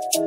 Good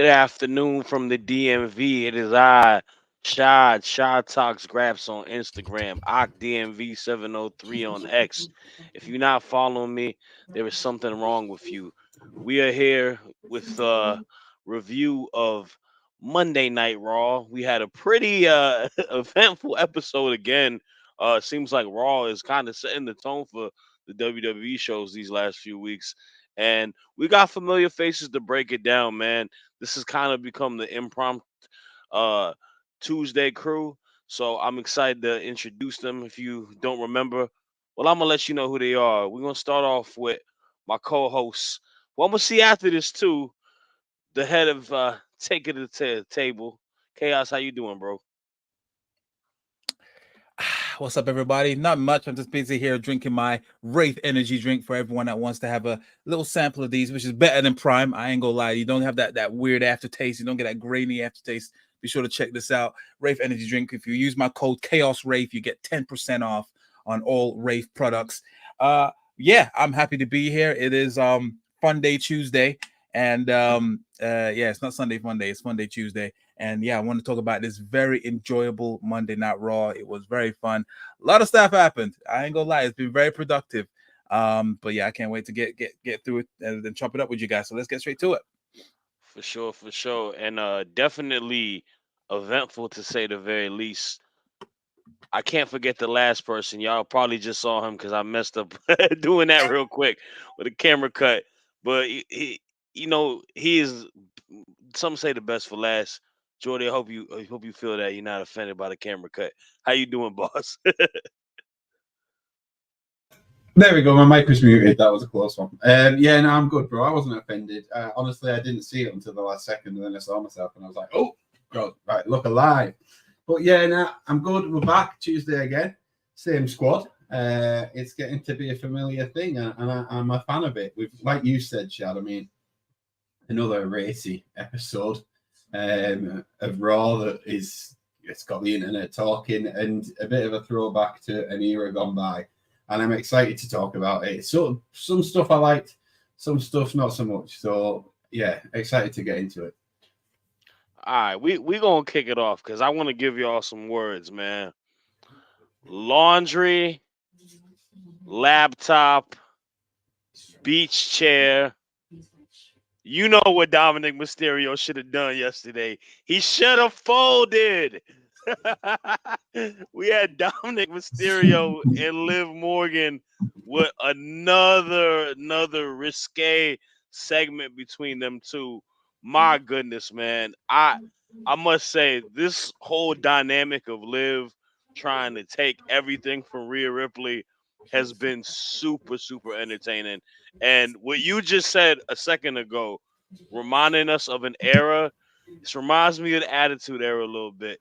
afternoon from the DMV. It is I, Shad Talks Graphs on Instagram, OCDMV703 on X. If you're not following me, there is something wrong with you. We are here with a review of Monday Night Raw. We had a pretty eventful episode again. Seems like Raw is kind of setting the tone for the WWE shows these last few weeks. And we got familiar faces to break it down, man. This has kind of become the impromptu uh, Tuesday crew. So I'm excited to introduce them. If you don't remember, well, I'm gonna let you know who they are. We're gonna start off with my co-hosts. Well, I'm gonna see after this too. The head of Take It to the Table. Chaos, how you doing, bro? What's up, everybody? Not much. I'm just busy here drinking my Wraith energy drink for everyone that wants to have a little sample of these, which is better than Prime. I ain't gonna lie. You don't have that weird aftertaste. You don't get that grainy aftertaste. Be sure to check this out. Wraith energy drink. If you use my code Chaos Wraith, you get 10% off on all Wraith products. Yeah, I'm happy to be here. It is Fun Day Tuesday. And yeah, it's not Sunday Monday, it's Monday Tuesday. And yeah, I want to talk about this very enjoyable Monday Night Raw. It was very fun. A lot of stuff happened. I ain't gonna lie, it's been very productive. But yeah, I can't wait to get through it and then chop it up with you guys. So let's get straight to it. For sure. And definitely eventful to say the very least. I can't forget the last person. Y'all probably just saw him because I messed up doing that real quick with a camera cut. But he he is. Some say the best for last. Jordy, I hope you feel that you're not offended by the camera cut. How you doing, boss? There we go. My mic was muted. That was a close one. Yeah, no, I'm good, bro. I wasn't offended. Honestly, I didn't see it until the last second, and then I saw myself, and I was like, "Oh, God, right, look alive." But yeah, no, I'm good. We're back Tuesday again. Same squad. It's getting to be a familiar thing, and I'm a fan of it. We've, like you said, Shad. I mean, another racy episode of Raw that it's got the internet talking, and a bit of a throwback to an era gone by. And I'm excited to talk about it. So some stuff I liked, some stuff not so much. So yeah, excited to get into it. All right, we gonna kick it off because I want to give y'all some words, man. Laundry, laptop, beach chair. You know what Dominic Mysterio should have done yesterday. He should have folded. We had Dominic Mysterio and Liv Morgan with another risque segment between them two. My goodness, man. I must say this whole dynamic of Liv trying to take everything from Rhea Ripley has been super entertaining. And what you just said a second ago, reminding us of an era, this reminds me of the Attitude Era a little bit.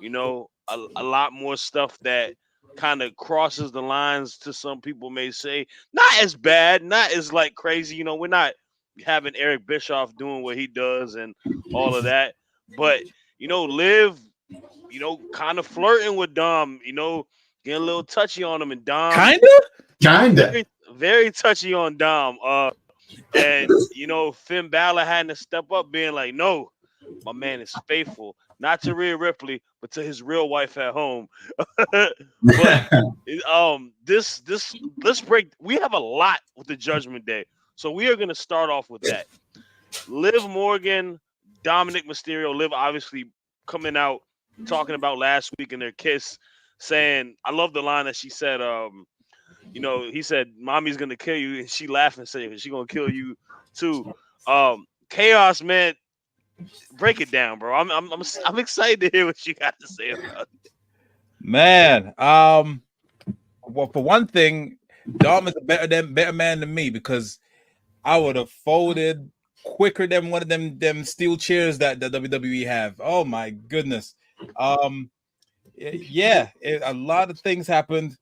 You know, a lot more stuff that kind of crosses the lines to some people may say. Not as bad, not as like crazy. You know, we're not having Eric Bischoff doing what he does and all of that. But, Liv, kind of flirting with Dom, getting a little touchy on him, and Dom Kinda. very, very touchy on Dom. And Finn Balor had to step up, being like, "No, my man is faithful, not to Rhea Ripley, but to his real wife at home." But this let's break. We have a lot with the Judgment Day, so we are gonna start off with that. Liv Morgan, Dominic Mysterio. Liv obviously coming out talking about last week in their kiss, saying, I love the line that she said. He said, "Mommy's gonna kill you," and she laughed and said, "She's gonna kill you too." Chaos, man, break it down, bro. I'm excited to hear what you got to say about it. Man, well, for one thing, Dom is a better man than me, because I would have folded quicker than one of them steel chairs that the WWE have. Oh my goodness. Yeah, a lot of things happened.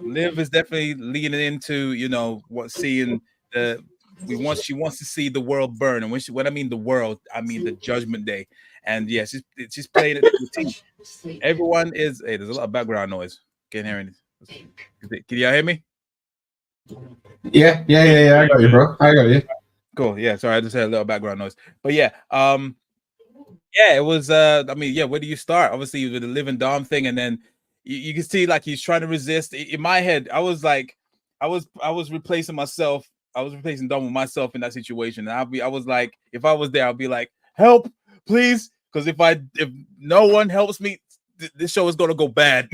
Liv is definitely leaning into, you know, what seeing the she wants to see the world burn, and when I mean the world, I mean the Judgment Day. And yeah, she's playing it to the T. Everyone is. Hey, there's a lot of background noise. Can't hear anything. Can y'all hear me? Yeah. I got you, bro. I got you. Cool. Yeah. Sorry, I just had a little background noise. But yeah, yeah, it was. I mean, yeah. Where do you start? Obviously, with the living Dom thing, and then you can see like he's trying to resist. In my head, I was like, I was replacing myself. I was replacing Dom with myself in that situation, and I was like, if I was there, I'd be like, help, please, because if no one helps me, this show is gonna go bad.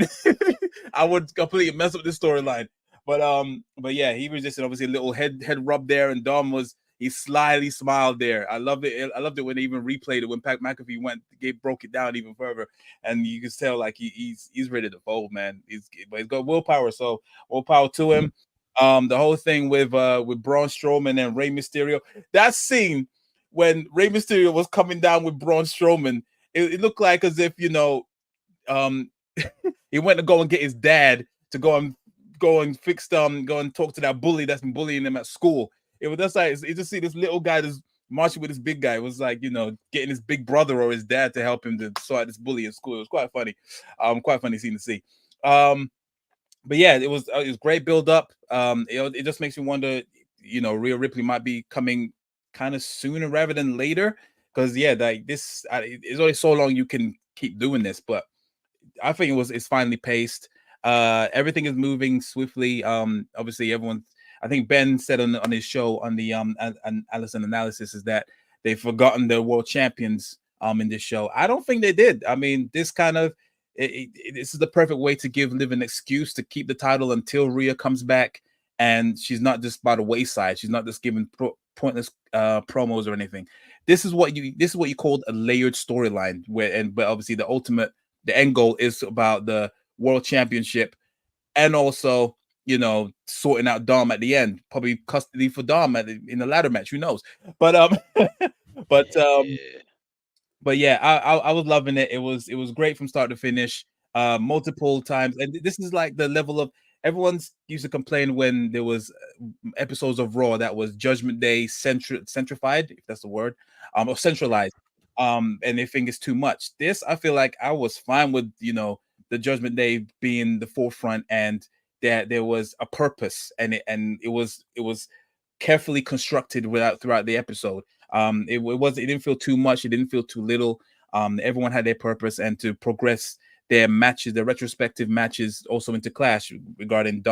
I would completely mess up this storyline. But yeah, he resisted. Obviously, a little head rub there, and Dom was he slyly smiled there. I loved it. I loved it when they even replayed it when Pat McAfee broke it down even further, and you can tell like he's ready to fold, man. But he's got willpower, so all power to him. The whole thing with Braun Strowman and Rey Mysterio, that scene when Rey Mysterio was coming down with Braun Strowman, it looked like as if um, he went to go and get his dad to go and go and talk to that bully that's been bullying him at school. It was just like you just see this little guy that's marching with this big guy. It was like, you know, getting his big brother or his dad to help him to sort out this bully in school. It was quite funny. Quite funny scene to see. But yeah, it was great build up. It just makes me wonder, you know, Rhea Ripley might be coming kind of sooner rather than later. Because yeah, like this, it's only so long you can keep doing this, but I think it's finally paced. Everything is moving swiftly. Obviously, everyone. I think Ben said on his show on the an Allison analysis is that they've forgotten the world champions in this show. I don't think they did. I mean, this kind of this is the perfect way to give Liv an excuse to keep the title until Rhea comes back, and she's not just by the wayside. She's not just giving pointless promos or anything. This is what you called a layered storyline, but obviously the end goal is about the world championship and also, you know, sorting out Dom at the end, probably custody for Dom in the ladder match. Who knows? But but Yeah. but yeah, I was loving it. It was great from start to finish, multiple times. And this is like the level of everyone's used to complain when there was episodes of Raw that was Judgment Day centrified, if that's the word, or centralized. And they think it's too much. This I feel like I was fine with, you know, the Judgment Day being the forefront and that there was a purpose and it was carefully constructed throughout the episode. It didn't feel too much, it didn't feel too little. Everyone had their purpose and to progress their matches, their retrospective matches also into Clash regarding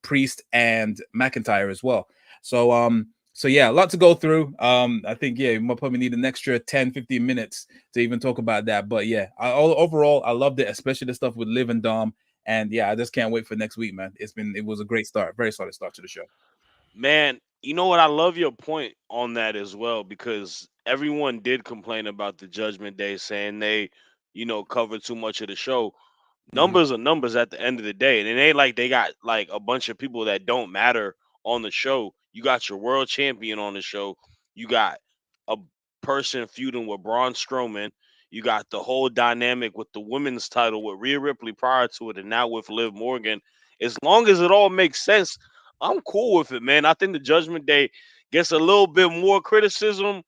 Priest and McIntyre as well. So yeah, a lot to go through. I think yeah, we might probably need an extra 10-15 minutes to even talk about that. But yeah, overall I loved it, especially the stuff with Liv and Dom. And yeah, I just can't wait for next week, man. It was a great start, very solid start to the show. Man, you know what? I love your point on that as well because everyone did complain about the Judgment Day, saying they, covered too much of the show. Mhm. Numbers are numbers at the end of the day, and it ain't like they got like a bunch of people that don't matter on the show. You got your world champion on the show. You got a person feuding with Braun Strowman. You got the whole dynamic with the women's title with Rhea Ripley prior to it, and now with Liv Morgan. As long as it all makes sense, I'm cool with it, man. I think the Judgment Day gets a little bit more criticism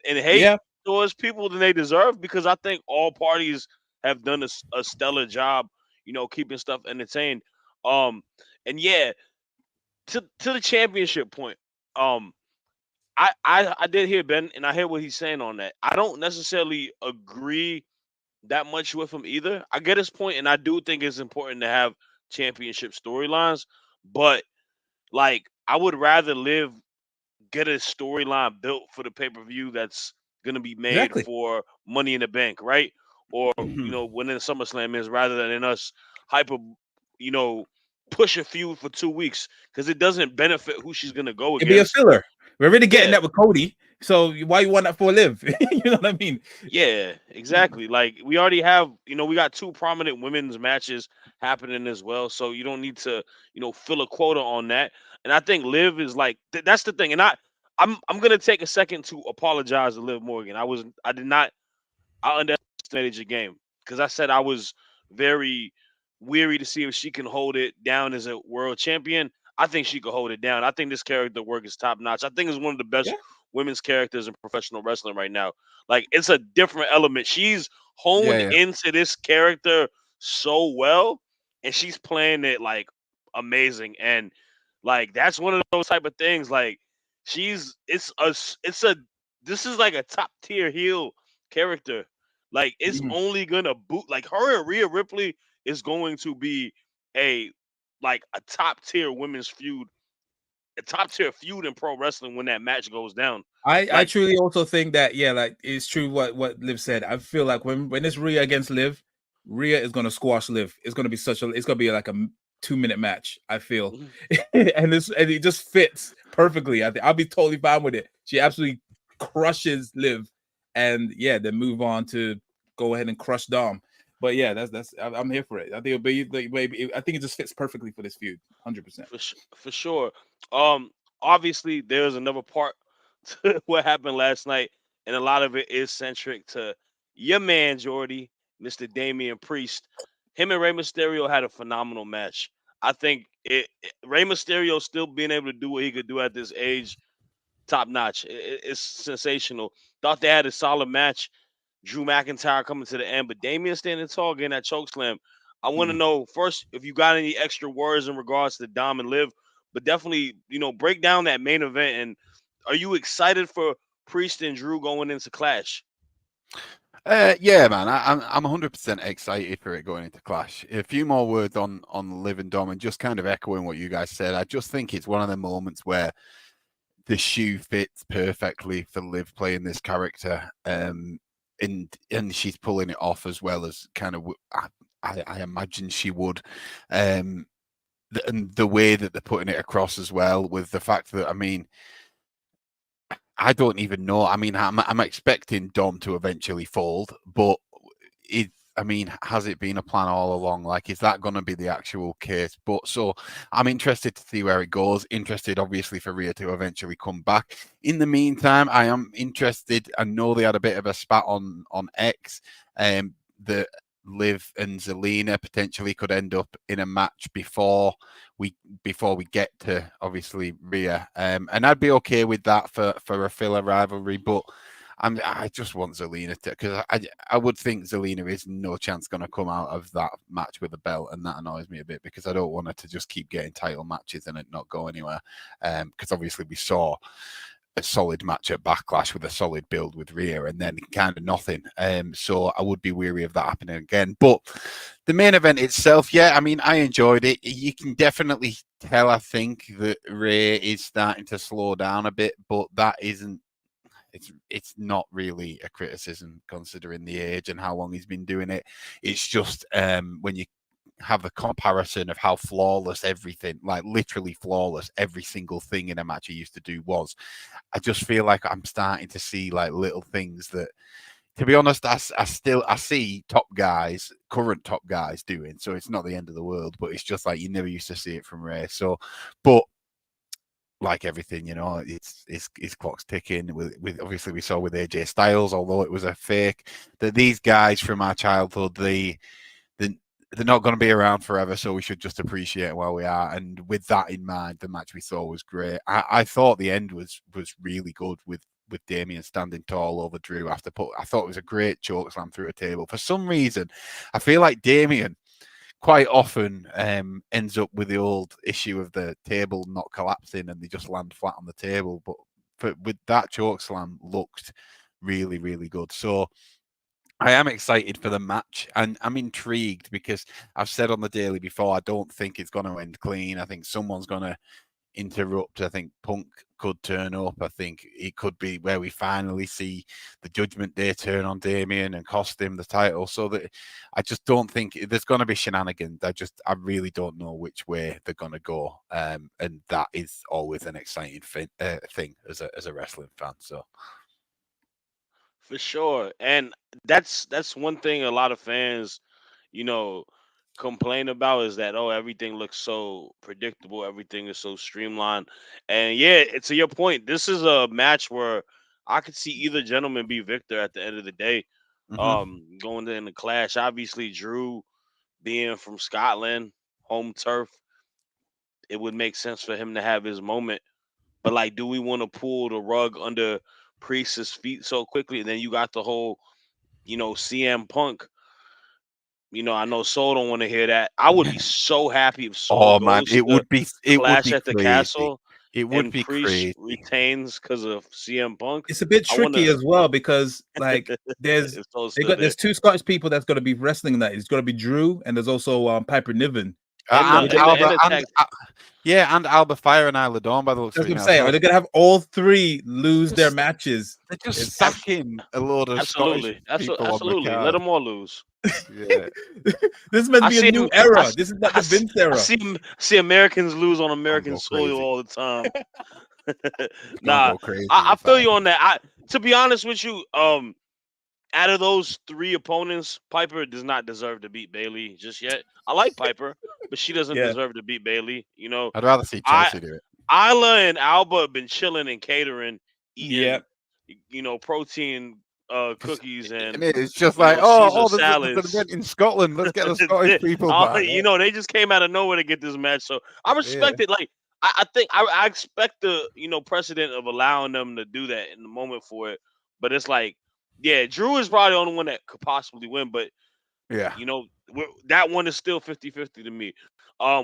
and hate Yeah, towards people than they deserve because I think all parties have done a stellar job, keeping stuff entertained. Um, and yeah, to the championship point, um, I did hear Ben, and I hear what he's saying on that. I don't necessarily agree that much with him either. I get his point, and I do think it's important to have championship storylines, but like I would rather get a storyline built for the pay-per-view that's gonna be made exactly. for Money in the Bank, right? Or Mhm. when the SummerSlam is, rather than us hyper, you know, push a feud for 2 weeks because it doesn't benefit who she's gonna go It'd be a against. filler. We're already getting Yeah, that with Cody. So why you want that for Liv? You know what I mean? yeah, exactly. Like we already have, we got two prominent women's matches happening as well, so you don't need to, fill a quota on that. And I think Liv is like that's the thing. And I'm gonna take a second to apologize to Liv Morgan. I did not I underestimated your game. because I said I was very weary to see if she can hold it down as a world champion. I think she could hold it down. I think this character work is top notch. I think it's one of the best Yeah. women's characters in professional wrestling right now. Like it's a different element. She's Yeah, honed yeah. into this character so well, and she's playing it like amazing. And like that's one of those type of things. Like it's a this is like a top tier heel character. Like it's Mhm. only gonna boot. Like her and Rhea Ripley is going to be a like a top tier women's feud, a top tier feud in pro wrestling when that match goes down. I Like truly also think that, yeah, like it's true what Liv said. I feel like when it's Rhea against Liv, Rhea is gonna squash Liv. It's gonna be it's gonna be like a 2 minute match. I feel, mhm, and it just fits perfectly. I think I'll be totally fine with it. She absolutely crushes Liv, and yeah, then move on to go ahead and crush Dom. But yeah, I'm here for it. I think it'll be I think it just fits perfectly for this feud, 100%. for sure. Um, Obviously there's another part to what happened last night, and a lot of it is centric to your man Jordy, Mr. Damian Priest. Him and Rey Mysterio had a phenomenal match. I think Rey Mysterio still being able to do what he could do at this age, top notch. It's sensational. Thought they had a solid match. Drew McIntyre coming to the end, but Damian standing tall getting that choke slam. I want to Mhm. know first if you got any extra words in regards to Dom and Liv, but definitely break down that main event. And are you excited for Priest and Drew going into Clash? Yeah, man, I'm 100% excited for it going into Clash. A few more words on Liv and Dom, and just kind of echoing what you guys said. I just think it's one of the moments where the shoe fits perfectly for Liv playing this character, and she's pulling it off as well as kind of I imagine she would, and the way that they're putting it across as well, with the fact that, I mean, I don't even know. I mean, I'm expecting Dom to eventually fold, but I mean, has it been a plan all along? Like, is that going to be the actual case? But so I'm interested to see where it goes. Interested, obviously, for Rhea to eventually come back. In the meantime, I am interested. I know they had a bit of a spat on X, that Liv and Zelina potentially could end up in a match we before we get to obviously Rhea, and I'd be okay with that for a filler rivalry, but I just want Zelina to, because I would think Zelina is no chance going to come out of that match with a belt, and that annoys me a bit because I don't want her to just keep getting title matches and it not go anywhere. Because obviously we saw a solid match at Backlash with a solid build with Rhea, and then kind of nothing. So I would be weary of that happening again. But the main event itself, yeah, I mean, I enjoyed it. You can definitely tell, I think, that Rhea is starting to slow down a bit, but that isn't. It's not really a criticism considering the age and how long he's been doing it. It's just when you have a comparison of how flawless everything, like literally flawless, every single thing in a match he used to do was. I just feel like I'm starting to see like little things that, to be honest, I see top guys, current top guys doing. So it's not the end of the world, but it's just like you never used to see it from Ray. So, but like everything, it's clock's ticking. With obviously we saw with AJ Styles, although it was a fake, that these guys from our childhood, they're not going to be around forever, so we should just appreciate it while we are. And with that in mind, the match we saw was great. I thought the end was really good with Damien standing tall over Drew after I thought it was a great choke slam through a table. For some reason, I feel like Damien quite often ends up with the old issue of the table not collapsing and they just land flat on the table. But with that choke slam, looked really, really good. So I am excited for the match, and I'm intrigued because I've said on the daily before, I don't think it's going to end clean. I think someone's going to interrupt. I think Punk could turn up. I think it could be where we finally see the Judgment Day turn on Damien and cost him the title. So that I just don't think there's going to be shenanigans. I really don't know which way they're going to go, and that is always an exciting thing as a wrestling fan. So For sure. And that's one thing a lot of fans, you know, complain about is that, oh, everything looks so predictable, everything is so streamlined. And yeah, to your point, this is a match where I could see either gentleman be victor at the end of the day. Going in the clash. Obviously, Drew being from Scotland, home turf, it would make sense for him to have his moment. But like, do we want to pull the rug under Priest's feet so quickly? And then you got the whole, CM Punk. I know Soul don't want to hear that. I would be so happy if Soul Oh man, goes to it would Clash be at the crazy. Castle It would and be Priest crazy. retains because of CM Punk. It's a bit I want tricky to. as well because like there's It's so stupid. there's two Scottish people that's going to be wrestling that. It's going to be Drew and there's also Piper Niven. And Alba attack. and Alba Fire and Isla Dawn by the looks That's of what it I'm now. saying. So Are they going to have all three lose their matches? they're just It's- stacking a load of Scottish people on the Absolutely. card. Let them all lose. Yeah. This must I be a see new him- era. I- This is not I the Vince era. see Americans lose on American go soil crazy. all the time. Go crazy I if feel that you on that. To be honest with you, out of those three opponents, Piper does not deserve to beat Bailey just yet. I like Piper, but she doesn't Yeah. deserve to beat Bailey. I'd rather see Chelsea do it. Isla and Alba have been chilling and catering, eating, Yeah. protein cookies and It's just you like, know, there's an salads. event in Scotland. Let's get the Scottish people back. They just came out of nowhere to get this match. So I respect it. Like I think I expect the precedent of allowing them to do that in the moment for it. But it's like, yeah, Drew is probably the only one that could possibly win. But Yeah. that one is still 50-50 to me.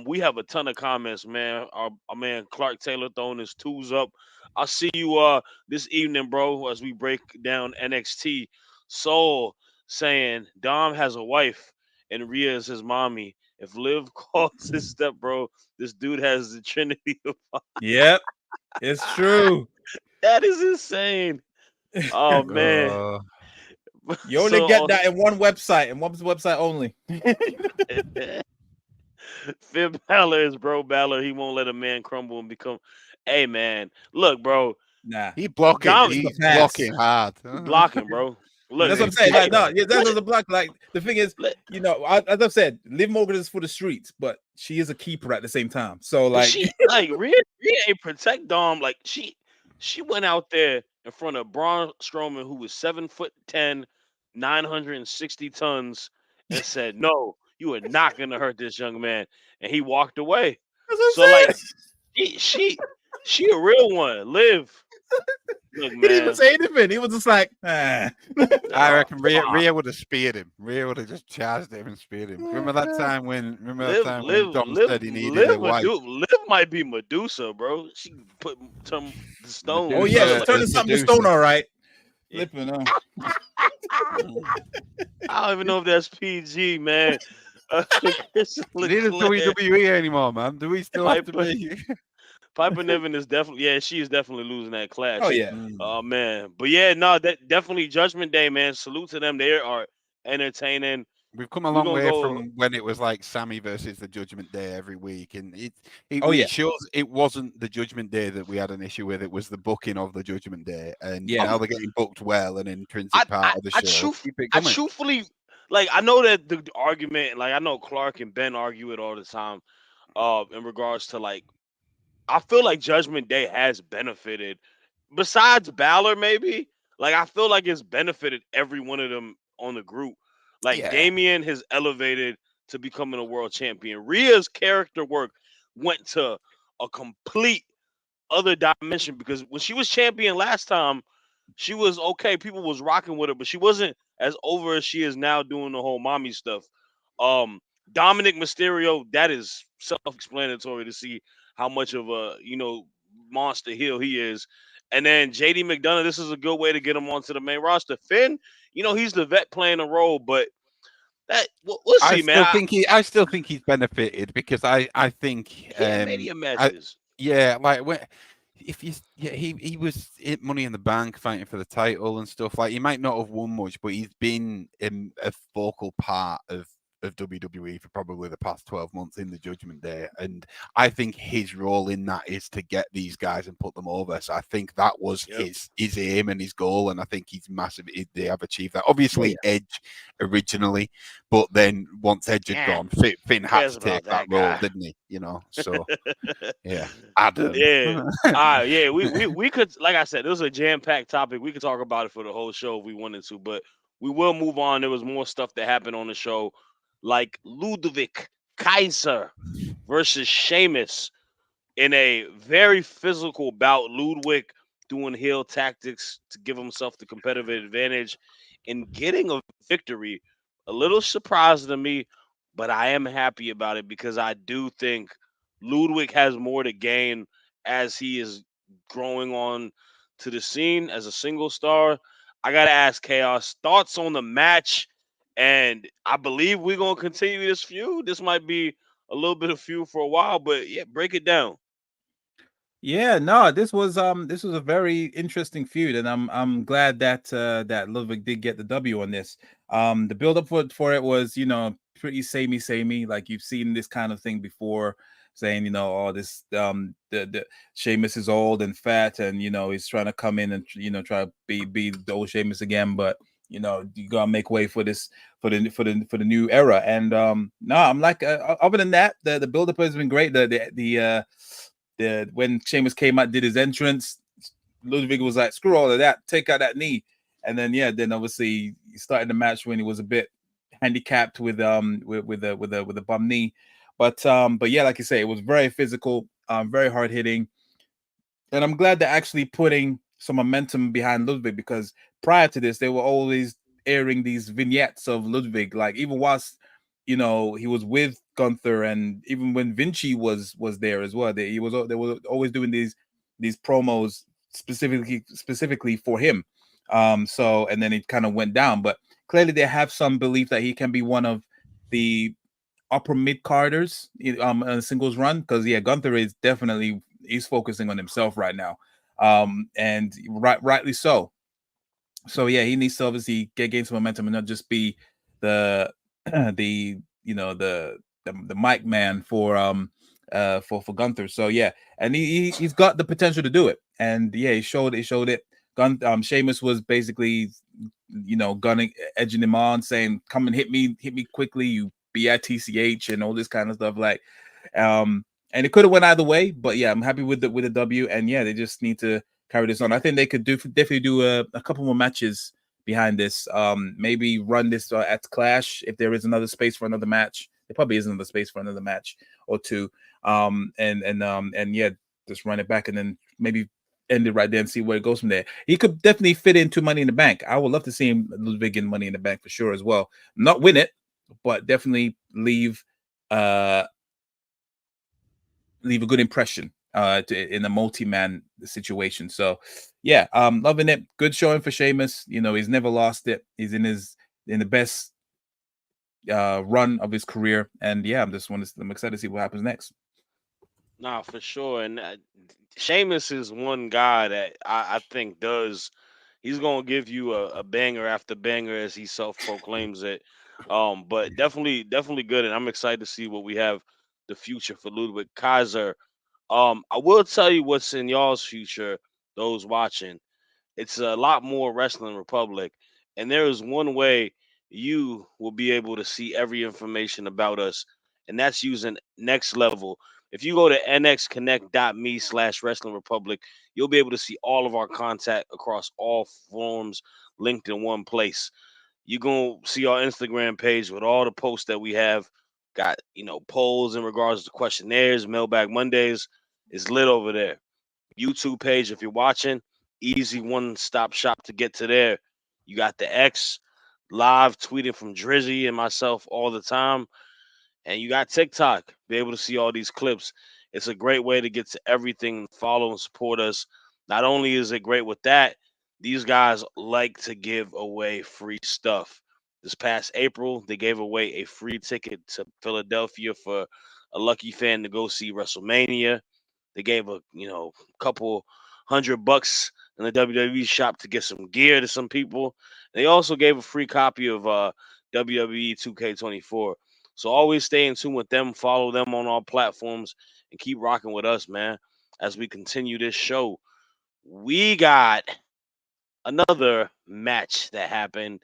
We have a ton of comments, man. Our man Clark Taylor throwing his twos up. I'll see you this evening, bro, as we break down NXT. Soul saying Dom has a wife and Rhea is his mommy. If Liv calls his step, bro, this dude has the Trinity of Yep. It's true. That is insane. Oh man. You only get that in one website, and one website only. Finn Balor is bro Balor. He won't let a man crumble and become. Hey man, look, bro. Nah, he's blocking hard. Blocking, bro. Look, that's what I'm saying. Like, no, yeah, that was a block. Like the thing is, as I've said, Liv Morgan is for the streets, but she is a keeper at the same time. So like, Rhea ain't protect Dom. Like she went out there in front of Braun Strowman, who was 7'10", 960 tons, and said, "No, you are not gonna hurt this young man," and he walked away. So like, she a real one. Liv. Look, man. He didn't even say anything. He was just like, I reckon Rhea would have speared him. Rhea would have just charged him and speared him. Remember that time when Dom said he needed a wife? Liv might be Medusa, bro. She put some stone. Oh yeah, she's turning something to stone, all right. Flipping on. I don't even know if that's PG, man. It isn't WWE anymore, man. Do we still have to be? Piper Niven is definitely, she is definitely losing that clash. Oh yeah. Oh man, but yeah, no, that definitely Judgment Day, man. Salute to them. They are entertaining. We've come a long way from when it was like Sammy versus the Judgment Day every week, and it shows it wasn't the Judgment Day that we had an issue with. It was the booking of the Judgment Day, and now they're getting booked well, an intrinsic part of the show. I truthfully, like, I know that the argument, like, I know Clark and Ben argue it all the time, in regards to like. I feel like Judgment Day has benefited, besides Balor, maybe. Like, I feel like it's benefited every one of them on the group. Like, Damian has elevated to becoming a world champion. Rhea's character work went to a complete other dimension because when she was champion last time, she was okay. People was rocking with her, but she wasn't as over as she is now doing the whole mommy stuff. Dominic Mysterio, that is self-explanatory to see how much of a monster heel he is. And then JD McDonough, this is a good way to get him onto the main roster. Finn, he's the vet playing a role, but that we'll see, man. I still think he's benefited because I think mania matches. He was at Money in the Bank fighting for the title and stuff. Like, he might not have won much, but he's been a focal part of WWE for probably the past 12 months in the Judgment Day, and I think his role in that is to get these guys and put them over. So I think that was his aim and his goal, and I think he's massive. They have achieved that. Obviously, Edge originally, but then once Edge had gone, Finn had to take that role, didn't he? So Adam. We could, like I said, it was a jam-packed topic. We could talk about it for the whole show if we wanted to, but we will move on. There was more stuff that happened on the show, like Ludwig Kaiser versus Sheamus in a very physical bout. Ludwig doing heel tactics to give himself the competitive advantage and getting a victory. A little surprising to me, but I am happy about it because I do think Ludwig has more to gain as he is growing on to the scene as a single star. I gotta ask Chaos thoughts on the match, and I believe we're gonna continue this feud. This might be a little bit of feud for a while, but yeah, break it down. Yeah, no, this was a very interesting feud, and I'm glad that that Ludwig did get the W on this. The build up for it was, pretty samey, like you've seen this kind of thing before, saying, oh, this the Sheamus is old and fat, and he's trying to come in and try to be the old Sheamus again, but you gotta make way for this for the new era. And no, I'm like, other than that, the build up has been great. The when Sheamus came out, did his entrance, Ludwig was like, "Screw all of that, take out that knee." And then then obviously he started the match when he was a bit handicapped with a bum knee, but yeah, like you say, it was very physical, very hard hitting, and I'm glad they're actually putting some momentum behind Ludwig, because prior to this, they were always airing these vignettes of Ludwig, like even whilst he was with Gunther, and even when Vinci was there as well, they were always doing these promos specifically for him. So, and then it kind of went down, but clearly they have some belief that he can be one of the upper mid carders on a singles run, because yeah, Gunther is definitely, he's focusing on himself right now, and rightly so. So yeah, he needs to obviously gain some momentum and not just be the the the mic man for Gunther. So yeah, and he's got the potential to do it, and yeah, he showed it. Sheamus was basically gunning, edging him on, saying, "Come and hit me quickly, you bitch," and all this kind of stuff. Like, and it could have went either way, but yeah, I'm happy with the W, and yeah, they just need to carry this on. I think they could definitely do a couple more matches behind this. Maybe run this at Clash if there is another space for another match. There probably is another space for another match or two. And yeah, just run it back and then maybe end it right there and see where it goes from there. He could definitely fit into Money in the Bank. I would love to see him Ludwig in Money in the Bank for sure as well. Not win it, but definitely leave a good impression in a multi-man situation. So yeah, loving it. Good showing for Sheamus. He's never lost it. He's in the best run of his career, and yeah, I'm excited to see what happens next. Nah, for sure. And Sheamus is one guy that I think does. He's gonna give you a banger after banger as he self proclaims it. But definitely good, and I'm excited to see what we have the future for Ludwig Kaiser. I will tell you what's in y'all's future. Those watching, it's a lot more Wrestling Republic, and there is one way you will be able to see every information about us, and that's using Next Level. If you go to nxconnect.me/Wrestling Republic, you'll be able to see all of our contact across all forms linked in one place. You're gonna see our Instagram page with all the posts that we have. Got polls in regards to questionnaires, mailbag Mondays. It's lit over there. YouTube page, if you're watching, easy one-stop shop to get to there. You got the X live tweeting from Drizzy and myself all the time, and you got TikTok. Be able to see all these clips. It's a great way to get to everything. Follow and support us. Not only is it great with that, these guys like to give away free stuff. This past April, they gave away a free ticket to Philadelphia for a lucky fan to go see WrestleMania. They gave a couple $100 in the WWE shop to get some gear to some people. They also gave a free copy of WWE 2K24. So always stay in tune with them, follow them on all platforms, and keep rocking with us, man. As we continue this show, we got another match that happened,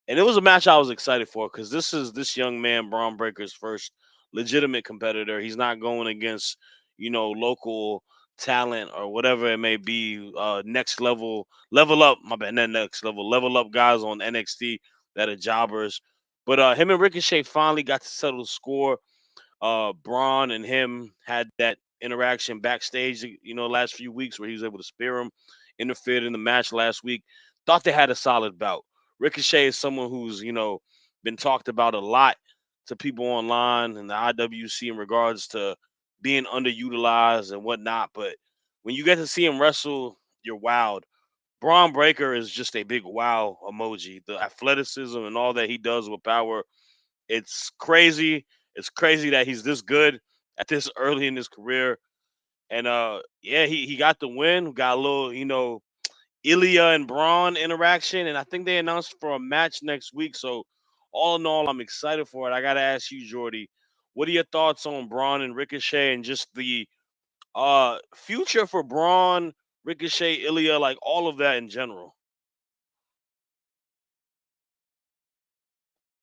and it was a match I was excited for because this is this young man Braun Breaker's first legitimate competitor. He's not going against local talent or whatever it may be. Next level, level up. My bad, not next level, level up guys on NXT that are jobbers. But him and Ricochet finally got to settle the score. Braun and him had that interaction backstage, last few weeks where he was able to spear him, interfered in the match last week. Thought they had a solid bout. Ricochet is someone who's, been talked about a lot to people online and the IWC in regards to being underutilized and whatnot. But when you get to see him wrestle, you're wowed. Braun Breaker is just a big wow emoji. The athleticism and all that he does with power, it's crazy. It's crazy that he's this good at this early in his career. And yeah, he got the win. Got a little, Ilya and Braun interaction, and I think they announced for a match next week. So all in all, I'm excited for it. I gotta ask you, Jordy, what are your thoughts on Braun and Ricochet and just the future for Braun, Ricochet, Ilya, like all of that in general?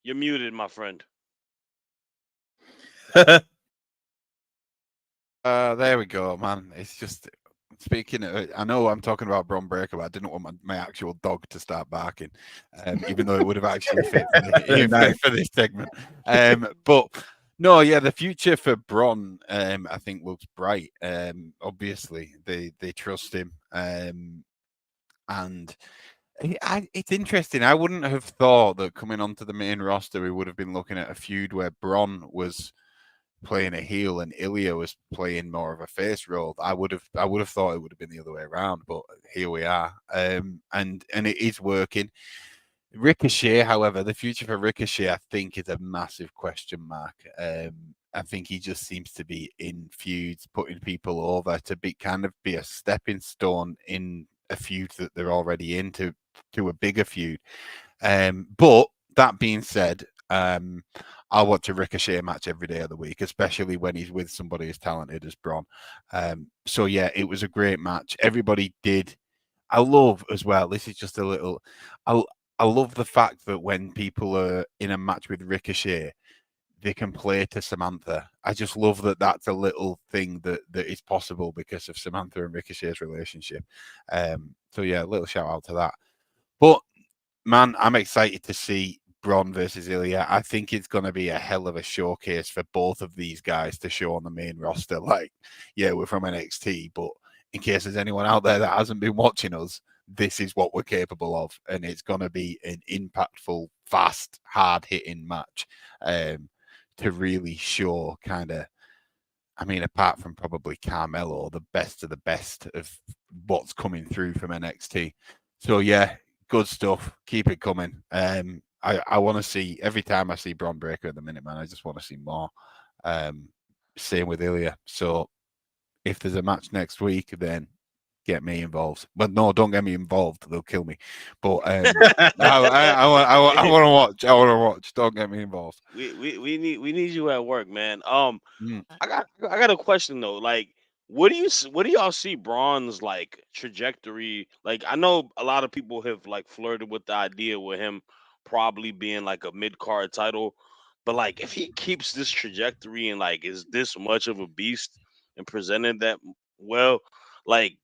You're muted, my friend. There we go, man. It's just speaking of, I know I'm talking about Braun Breaker, but I didn't want my actual dog to start barking, even though it would have actually fit for this segment. But no, yeah, the future for Braun, I think looks bright. Obviously, they trust him, and it's interesting. I wouldn't have thought that coming onto the main roster, we would have been looking at a feud where Braun was playing a heel and Ilya was playing more of a face role. I would have thought it would have been the other way around, but here we are. And it is working. Ricochet, however, the future for Ricochet, I think, is a massive question mark. I think he just seems to be in feuds, putting people over to be a stepping stone in a feud that they're already into to a bigger feud. But that being said, I'll watch a Ricochet match every day of the week, especially when he's with somebody as talented as Braun. So yeah, it was a great match. Everybody did. I love as well. This is just a little. I love the fact that when people are in a match with Ricochet, they can play to Samantha. I just love that that's a little thing that is possible because of Samantha and Ricochet's relationship. So yeah, a little shout out to that. But man, I'm excited to see Braun versus Ilya. I think it's going to be a hell of a showcase for both of these guys to show on the main roster. Like, yeah, we're from NXT, but in case there's anyone out there that hasn't been watching us, this is what we're capable of. And it's going to be an impactful, fast, hard-hitting match to really show kind of, I mean, apart from probably Carmelo, the best of the best of what's coming through from NXT. So, yeah, good stuff. Keep it coming. I want to see, every time I see Braun Breaker at the minute, man, I just want to see more. Same with Ilya. So if there's a match next week, then get me involved. But no, don't get me involved. They'll kill me. But I want to watch. I want to watch. Don't get me involved. We need you at work, man. I got a question though. Like, what do y'all see Braun's like trajectory? Like, I know a lot of people have like flirted with the idea with him probably being like a mid card title, but like if he keeps this trajectory and like is this much of a beast and presented that well, like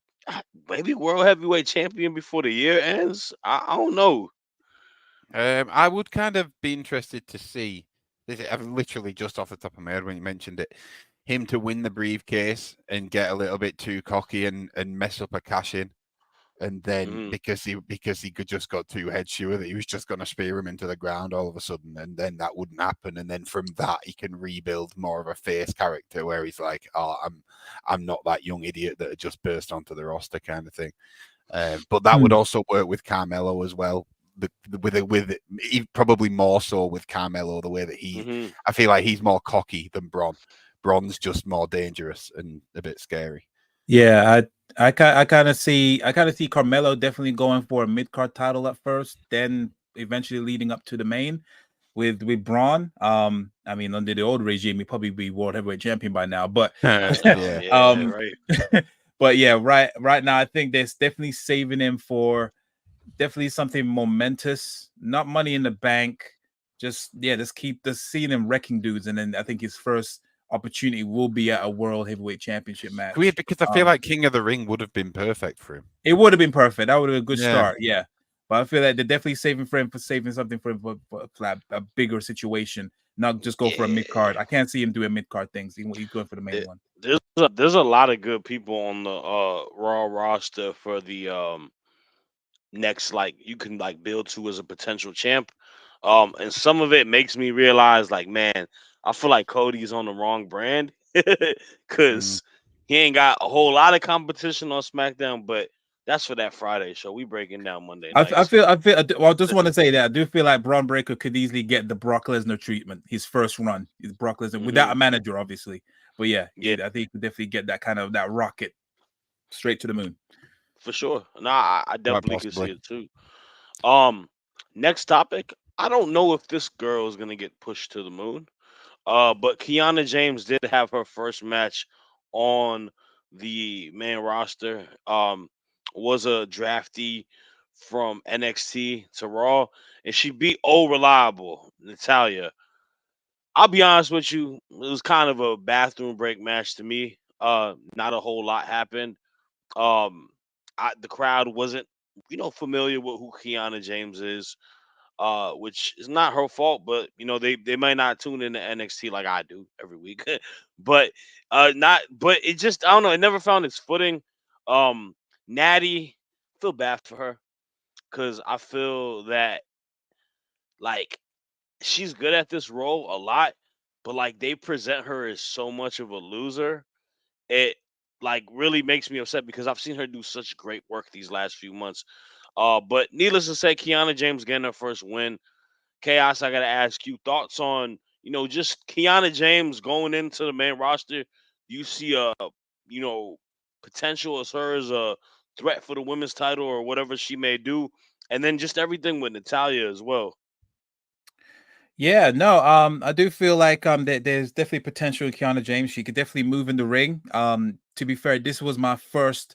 maybe world heavyweight champion before the year ends. I don't know. I would kind of be interested to see this. I've literally just off the top of my head when you mentioned it, him to win the briefcase and get a little bit too cocky and mess up a cash in, and then because he could just got too head sure that he was just going to spear him into the ground all of a sudden, and then that wouldn't happen, and then from that he can rebuild more of a face character where he's like, oh, I'm not that young idiot that had just burst onto the roster kind of thing. But that would also work with Carmelo as well. With probably more so with Carmelo, the way that I feel like he's more cocky than Braun. Braun's just more dangerous and a bit scary. Yeah, I kind of see Carmelo definitely going for a mid card title at first, then eventually leading up to the main with Braun. I mean, under the old regime, he'd probably be world heavyweight champion by now. But right. But yeah, right now I think they're definitely saving him for definitely something momentous, not Money in the Bank. Just keep seeing him wrecking dudes, and then I think his first opportunity will be at a world heavyweight championship match. Weird, because I feel like King of the Ring would have been perfect for him. It would have been perfect. That would have been a good start. Yeah. But I feel like they're definitely saving something for him for a bigger situation, not just go for a mid card. I can't see him doing mid card things. He's going for the main one. There's a lot of good people on the Raw roster for the next, like, you can like build to as a potential champ. And some of it makes me realize, like, man, I feel like Cody's on the wrong brand because he ain't got a whole lot of competition on SmackDown. But that's for that Friday show. We breaking down Monday nights. I just want to say that I do feel like Braun Breaker could easily get the Brock Lesnar treatment. His first run is Brock Lesnar without a manager, obviously. But yeah, I think he could definitely get that kind of that rocket straight to the moon. For sure. No, I definitely could see it too. Next topic. I don't know if this girl is gonna get pushed to the moon. But Kiana James did have her first match on the main roster. Was a draftee from NXT to Raw, and she beat old reliable Natalia. I'll be honest with you, it was kind of a bathroom break match to me. Not a whole lot happened. Um, the crowd wasn't, familiar with who Kiana James is, which is not her fault, but they might not tune into NXT like I do every week. but not but it just, I don't know, it never found its footing. Natty, feel bad for her because I feel that, like, she's good at this role a lot, but like they present her as so much of a loser. It like really makes me upset because I've seen her do such great work these last few months. But needless to say, Kiana James getting her first win. Chaos, I gotta ask you thoughts on, just Kiana James going into the main roster. Do you see a, you know potential as her as a threat for the women's title or whatever she may do, and then just everything with Natalia as well. Yeah, no, I do feel like that there's definitely potential in Kiana James. She could definitely move in the ring. To be fair, this was my first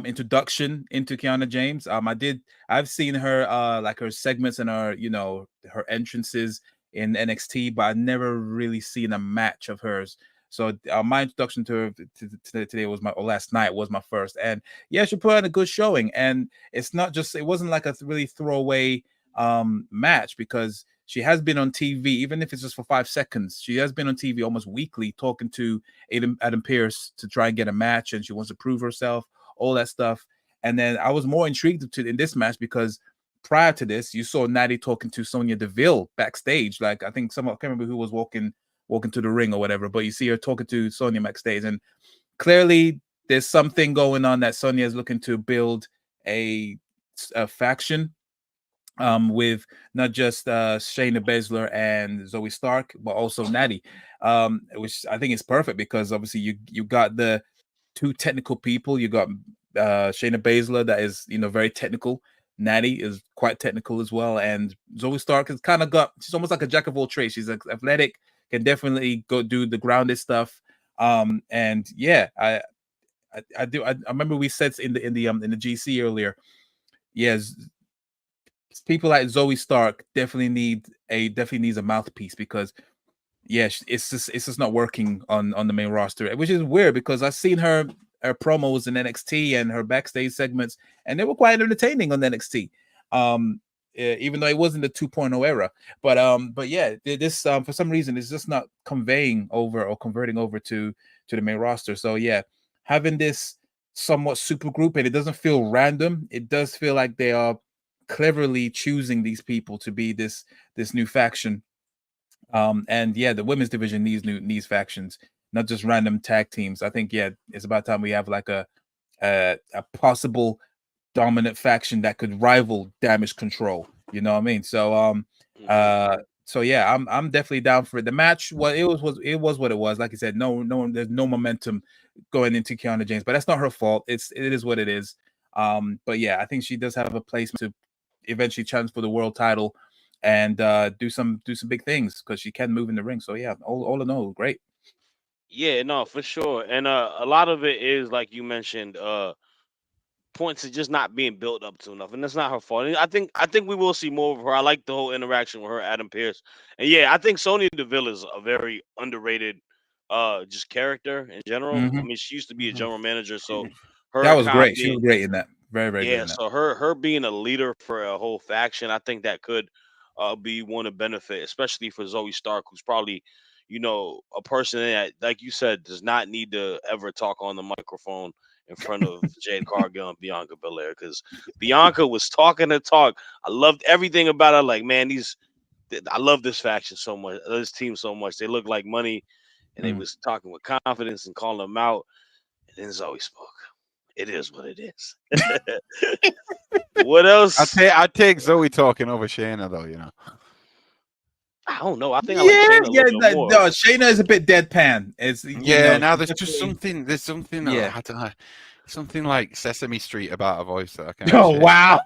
introduction into Kiana James. I've seen her like her segments and her, her entrances in NXT, but I've never really seen a match of hers. So my introduction to her today was or last night was my first, and yeah, she put on a good showing. And it wasn't like a really throwaway match because she has been on TV, even if it's just for 5 seconds. She has been on TV almost weekly talking to Adam Pearce to try and get a match, and she wants to prove herself, all that stuff. And then I was more intrigued in this match because prior to this, you saw Natty talking to Sonya Deville backstage. Like, I think I can't remember who was walking to the ring or whatever, but you see her talking to Sonya backstage. And clearly there's something going on that Sonya is looking to build a faction with not just Shayna Baszler and Zoe Stark, but also Natty, which I think is perfect because obviously you got the two technical people. You got Shayna Baszler that is very technical. Natty is quite technical as well, and Zoe Stark has kind of she's almost like a jack of all trades. She's athletic, can definitely go do the grounded stuff. And yeah, I remember we said in the GC earlier. Yes, people like Zoe Stark definitely needs a mouthpiece because it's just not working on the main roster, which is weird because I've seen her promos in NXT and her backstage segments, and they were quite entertaining on NXT. Even though it wasn't the 2.0 era, but yeah, this for some reason it's just not conveying over or converting over to the main roster. So yeah, having this somewhat super group, and it doesn't feel random. It does feel like they are cleverly choosing these people to be this new faction. And yeah, the women's division needs factions, not just random tag teams. I think it's about time we have like a possible dominant faction that could rival Damage Control. You know what I mean? So so yeah, I'm definitely down for it. The match, it was what it was. Like I said, there's no momentum going into Kiana James, but that's not her fault. It is what it is. But yeah, I think she does have a place to eventually challenge for the world title and do some big things because she can move in the ring. So yeah, all in all, great. Yeah, no, for sure. And a lot of it is like you mentioned, points to just not being built up to enough, and that's not her fault. And I think we will see more of her. I like the whole interaction with her, Adam Pearce, and yeah, I think Sonya Deville is a very underrated, just character in general. I mean, she used to be a general manager, so That her was kind of great. She being, was great in that. Very, very good Yeah, in that. so her being a leader for a whole faction, I think that could be one of benefit, especially for Zoe Stark, who's probably, a person that, like you said, does not need to ever talk on the microphone in front of Jade Cargill and Bianca Belair, because Bianca was talking the talk. I loved everything about her. Like, man, I love this faction so much, this team so much. They look like money, and they Mm. was talking with confidence and calling them out. And then Zoe spoke. It is what it is. What else? I'd take Zoe talking over Shayna though. I don't know. I think I like Yeah, Shayna a yeah. little bit more. No, Shayna is a bit deadpan. It's Yeah. Now she's there's just definitely something. There's something. yeah. I don't know. Something like Sesame Street about her voice that I can't Oh shake. wow!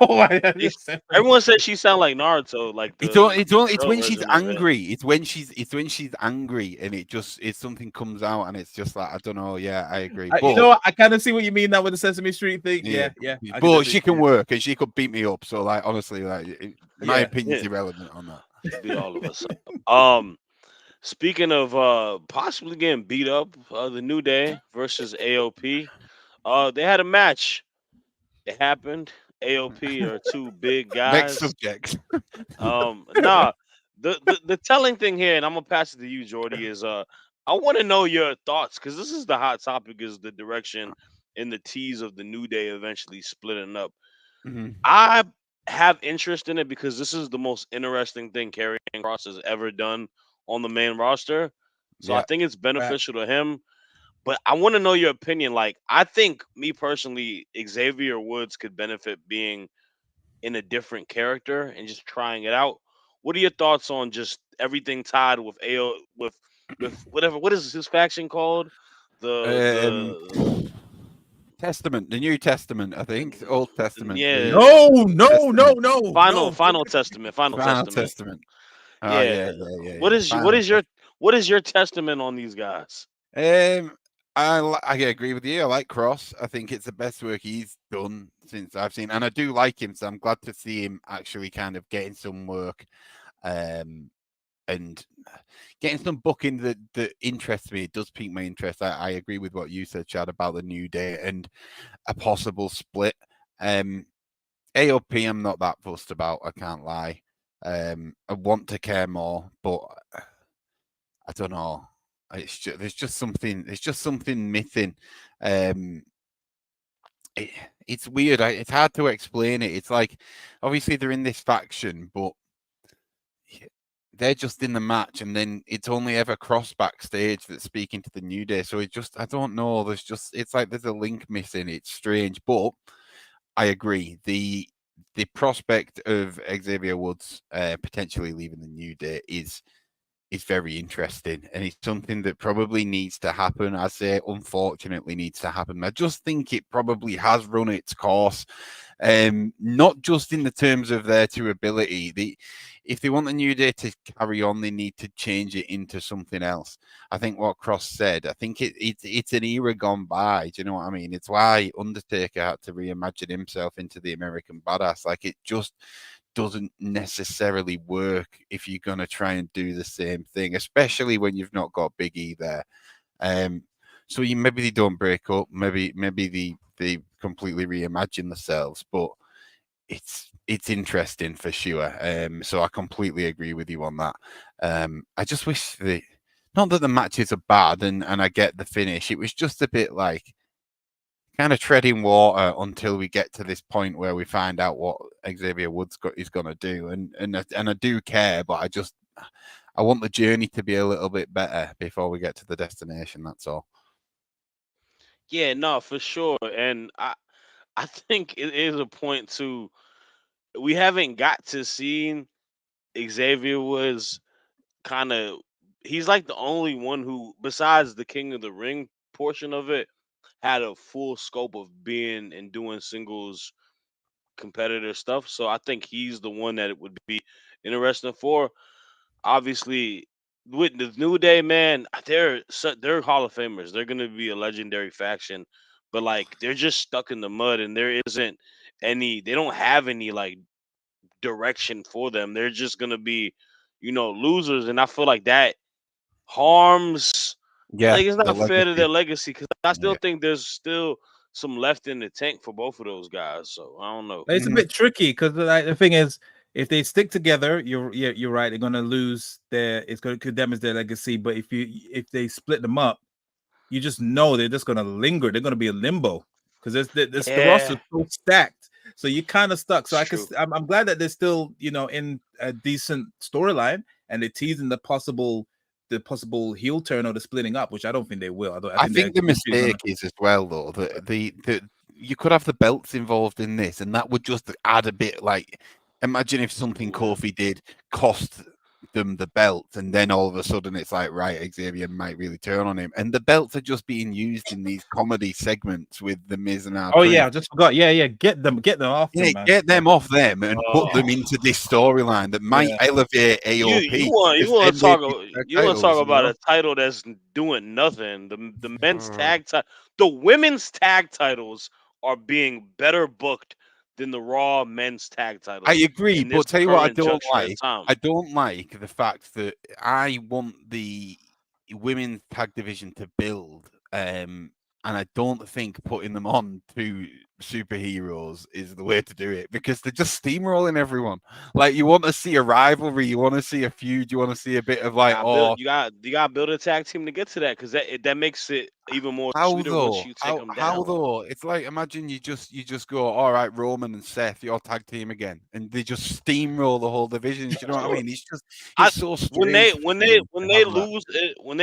Everyone says she sound like Naruto, like It's the all, it's all, it's girl when she's version of it. angry. It's when she's angry, and it's something comes out, and it's just like I don't know. Yeah, I agree. But I kind of see what you mean now with the Sesame Street thing. yeah, Yeah. I can but definitely she see can it. work, and she could beat me up. So like honestly, like my Yeah. opinion's irrelevant on that. Beat all of us up. Speaking of possibly getting beat up, the New Day versus AOP. They had a match. It happened. AOP are two big Next guys. subject. Nah. The telling thing here, and I'm gonna pass it to you, Jordy, is I want to know your thoughts, because this is the hot topic, is the direction and the tease of the New Day eventually splitting up. Mhm. I have interest in it because this is the most interesting thing Karrion Cross has ever done on the main roster. So I Yeah. think it's Facts. beneficial to him. But I want to know your opinion. Like, I think, me personally, Xavier Woods could benefit being in a different character and just trying it out. What are your thoughts on just everything tied with AO with whatever, what is his faction called? The Um, the Testament, the New Testament, I think, Old Testament, yeah, the No, no, no, Testament, no, Final no. Final Testament, Final Final Testament. Testament. Oh Yeah. What is what Final is your what is your testament on these guys? I agree with you. I like Cross. I think it's the best work he's done since I've seen, and I do like him. So I'm glad to see him actually kind of getting some work, and getting some booking that interests me. It does pique my interest. I agree with what you said, Chad, about the New Day and a possible split. AOP, I'm not that fussed about. I can't lie. I want to care more, but I don't know. There's just something. There's just something missing. Um, it's weird. It's hard to explain it. It's like obviously they're in this faction, but they're just in the match, and then it's only ever Cross backstage that's speaking to the New Day. So I don't know. It's like there's a link missing. It's strange, but I agree. The prospect of Xavier Woods potentially leaving the New Day is very interesting, and it's something that probably needs to happen. I say, unfortunately, needs to happen. I just think it probably has run its course, not just in the terms of their true ability. If they want the New Day to carry on, they need to change it into something else. I think what Cross said, I think it's an era gone by. Do you know what I mean? It's why Undertaker had to reimagine himself into the American Badass. Like, it just doesn't necessarily work if you're going to try and do the same thing, especially when you've not got Big E there. So maybe they don't break up, maybe they completely reimagine themselves, but it's interesting for sure. So I completely agree with you on that. I just wish not that the matches are bad, and I get the finish. It was just a bit like kind of treading water until we get to this point where we find out what Xavier Woods is going to do, and I do care, but I want the journey to be a little bit better before we get to the destination. That's all. Yeah, no, for sure. And I think it is a point to, we haven't got to see Xavier was kind of, he's like the only one who, besides the King of the Ring portion of it, had a full scope of being and doing singles competitor stuff. So I think he's the one that it would be interesting for. Obviously, with the New Day, man, they're Hall of Famers. They're gonna be a legendary faction, but like, they're just stuck in the mud, and there isn't any. They don't have any like direction for them. They're just gonna be, losers, and I feel like that harms. Yeah, Like, it's the not fair to their legacy. legacy, because I still Yeah, think there's still some left in the tank for both of those guys. So I don't know. It's a bit tricky because the thing is, if they stick together, you're right. They're gonna lose their. Could damage their legacy. But if they split them up, you just know they're just gonna linger. They're gonna be a limbo because the roster is so stacked. So you kind of stuck. So I'm glad that they're still in a decent storyline and they're teasing the possible heel turn or the splitting up, which I don't think they will. I think the mistake is as well though that the you could have the belts involved in this, and that would just add a bit. Like, imagine if something Kofi did cost them the belt, and then all of a sudden it's like, right, Xavier might really turn on him, and the belts are just being used in these comedy segments with the Miz and our. Oh yeah, I just forgot. Yeah, get them off. Yeah, them, man. get them off them and put them into this storyline that might elevate AOP. You want to talk about a title that's doing nothing. The men's tag the women's tag titles are being better booked than the Raw men's tag titles. I agree, but tell you what I don't like. I don't like the fact that I want the women's tag division to build, and I don't think putting them on to superheroes is the way to do it because they're just steamrolling everyone. Like, you want to see a rivalry, you want to see a feud, you want to see a bit of like, you got to build a tag team to get to that because that makes it even more sweeter once you take them down. How though? It's like, imagine you just go, all right, Roman and Seth, your tag team again, and they just steamroll the whole division. You know what I mean? It's so strange. When they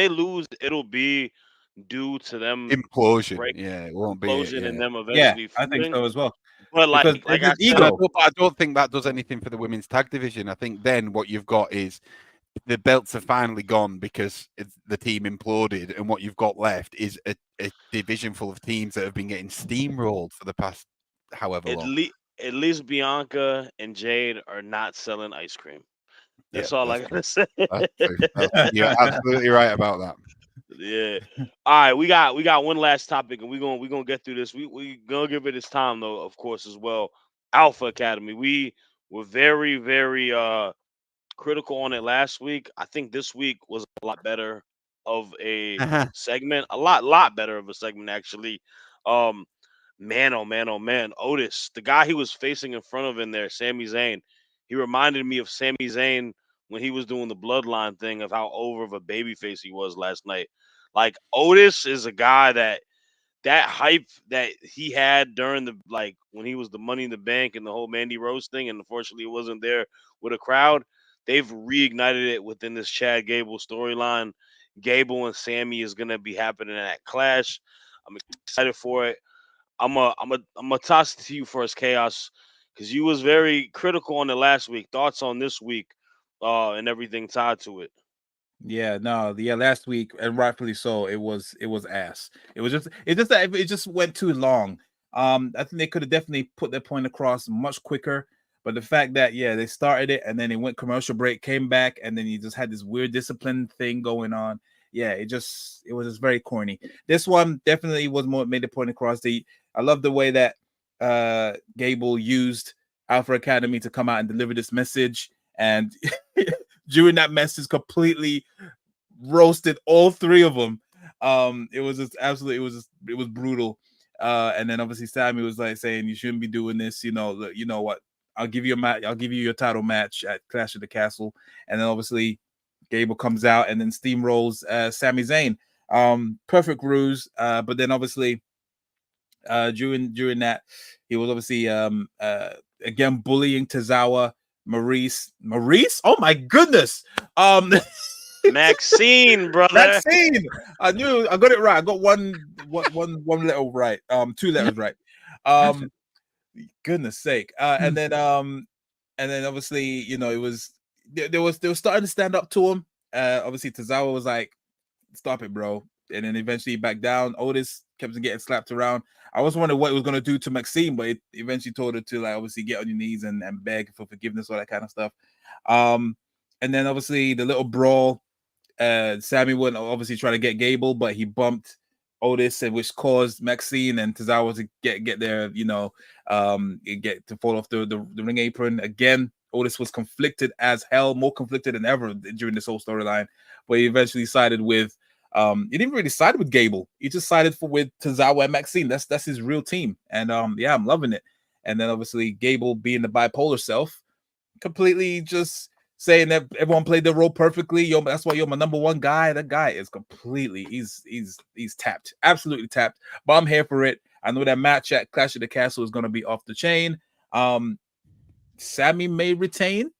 lose, it'll be due to them implosion. It won't be and them eventually. I think so as well. But like I said, I don't think that does anything for the women's tag division. I think then what you've got is the belts are finally gone because the team imploded, and what you've got left is a division full of teams that have been getting steamrolled for the past however long. At least Bianca and Jade are not selling ice cream. That's all I gotta say. You're absolutely right about that. Yeah. All right, we got one last topic, and we're gonna get through this. We gonna give it its time though, of course, as well. Alpha Academy. We were very, very critical on it last week. I think this week was a lot better of a segment. A lot better of a segment actually. Man, oh man, oh man. Otis, the guy he was facing in front of in there, Sami Zayn, he reminded me of Sami Zayn when he was doing the bloodline thing of how over of a babyface he was last night. Like, Otis is a guy that hype that he had during the, like, when he was the Money in the Bank and the whole Mandy Rose thing, and unfortunately it wasn't there with a crowd. They've reignited it within this Chad Gable storyline. Gable and Sammy is gonna be happening in that clash. I'm excited for it. I'm a toss it to you first, Chaos, because you was very critical on it last week. Thoughts on this week, and everything tied to it. Last week, and rightfully so, it was ass. It just went too long. I think they could have definitely put their point across much quicker. But the fact that they started it and then it went commercial break, came back, and then you just had this weird discipline thing going on. Yeah, it was just very corny. This one definitely was made the point across. I love the way that Gable used Alpha Academy to come out and deliver this message, and during that message, completely roasted all three of them. It was just absolutely, it was brutal. And then obviously Sammy was like saying, "You shouldn't be doing this. You know what? I'll give you a match. I'll give you your title match at Clash of the Castle." And then obviously Gable comes out and then steamrolls Sami Zayn. Perfect ruse. But then obviously during that, he was obviously again bullying Tozawa, Maurice. Oh my goodness. Maxine, brother. Maxine. I got it right. I got one letter right. Two letters right. Goodness sake. And then obviously, it was they were starting to stand up to him. Obviously Tozawa was like, "Stop it, bro." And then eventually back down. Otis kept getting slapped around. I was wondering what it was going to do to Maxine, but it eventually told her to, like, obviously get on your knees and beg for forgiveness, all that kind of stuff. And then obviously the little brawl. Sammy wouldn't obviously try to get Gable, but he bumped Otis, which caused Maxine and Tozawa to get there, get to fall off the ring apron. Again, Otis was conflicted as hell, more conflicted than ever during this whole storyline, but he eventually sided with He didn't really side with Gable. He just sided with Tozawa and Maxine. That's his real team. And yeah, I'm loving it. And then obviously Gable being the bipolar self, completely just saying that everyone played their role perfectly. Yo, that's why you're my number one guy. That guy is completely he's tapped, absolutely tapped. But I'm here for it. I know that match at Clash of the Castle is gonna be off the chain. Sammy may retain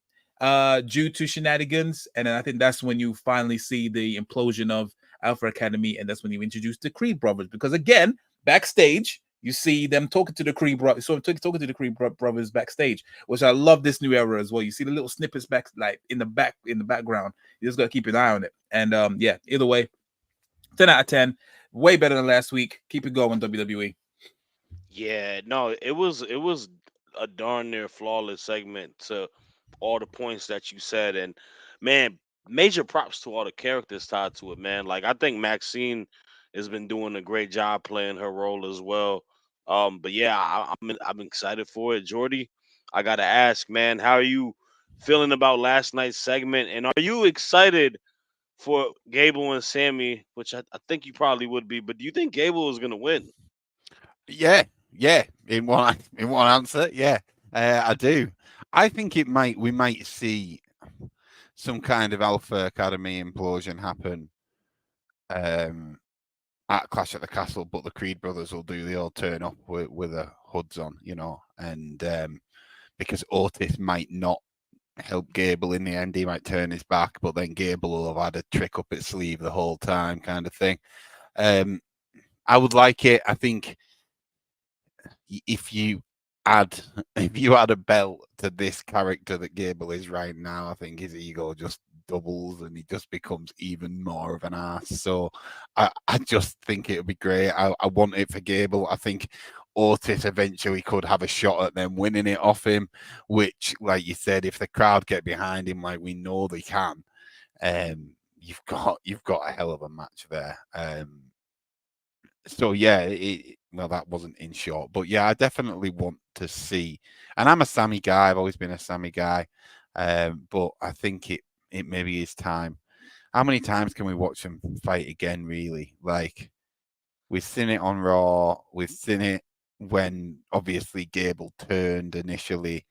due to shenanigans, and then I think that's when you finally see the implosion of Alpha Academy, and that's when you introduce the Creed brothers. Because again, backstage, you see them talking to the Creed brothers, talking to the Creed brothers backstage, which I love this new era as well. You see the little snippets back, like in the background. You just gotta keep an eye on it. And yeah, either way, 10 out of 10, way better than last week. Keep it going, WWE. Yeah, no, it was a darn near flawless segment to all the points that you said, and man, major props to all the characters tied to it, man. Like I think Maxine has been doing a great job playing her role as well. But yeah, I'm excited for it, Jordy. I gotta ask, man, how are you feeling about last night's segment, and are you excited for Gable and Sammy? Which I think you probably would be, but do you think Gable is gonna win? Yeah, yeah. In one answer, yeah, I do. I think we might see some kind of Alpha Academy implosion happen at Clash at the Castle, but the Creed brothers will do the old turn up with the hoods on, and because Otis might not help Gable in the end, he might turn his back, but then Gable will have had a trick up its sleeve the whole time, kind of thing. I would like it. I think if you add a belt to this character that Gable is right now, I think his ego just doubles and he just becomes even more of an ass. So I just think it would be great. I want it for Gable. I think Otis eventually could have a shot at them winning it off him, which, like you said, if the crowd get behind him like we know they can, you've got a hell of a match there. So yeah, well, that wasn't in short, but yeah, I definitely want to see. And I'm a Sammy guy. I've always been a Sammy guy, but I think it maybe is time. How many times can we watch them fight again? Really, like we've seen it on Raw. We've seen it when obviously Gable turned initially.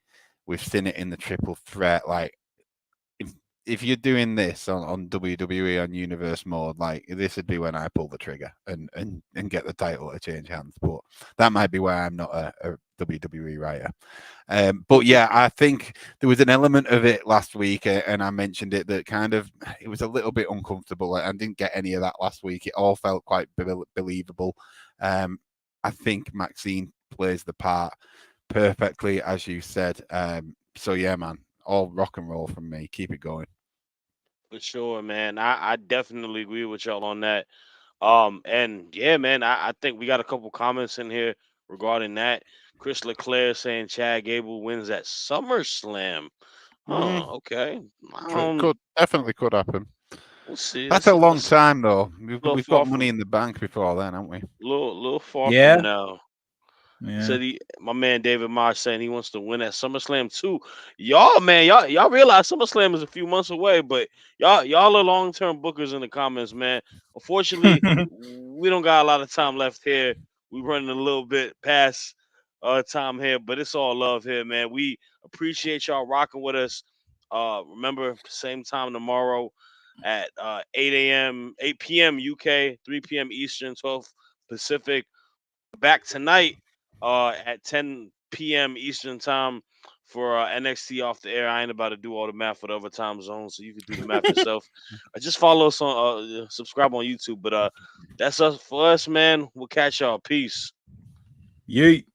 We've seen it in the triple threat. Like if you're doing this on WWE on Universe mode, like this would be when I pull the trigger and get the title to change hands. But that might be why I'm not a WWE writer. But yeah, I think there was an element of it last week, and I mentioned it that kind of it was a little bit uncomfortable. I didn't get any of that last week. It all felt quite believable. I think Maxine plays the part perfectly, as you said. So yeah, man, all rock and roll from me. Keep it going. For sure, man. I definitely agree with y'all on that. And yeah, man, I think we got a couple comments in here regarding that. Chris Leclerc saying Chad Gable wins at SummerSlam. Mm, Oh, okay. could definitely could happen. We'll see. That's That's a a long time though. little We've far got money from in the bank before then, haven't we? little far from Yeah, now. He yeah. said my man David Marsh saying he wants to win at SummerSlam too. Y'all, man, y'all realize SummerSlam is a few months away, but y'all are long term bookers in the comments, man. Unfortunately, we don't got a lot of time left here. We running a little bit past time here, but it's all love here, man. We appreciate y'all rocking with us. Remember, same time tomorrow at 8 a.m., 8 p.m. UK, 3 p.m. Eastern, 12 Pacific. Back tonight at 10 p.m. Eastern time for NXT off the air. I ain't about to do all the math for the other time zones, so you can do the math yourself. Just follow us on, subscribe on YouTube. But that's us for us, man. We'll catch y'all. Peace. Yeet.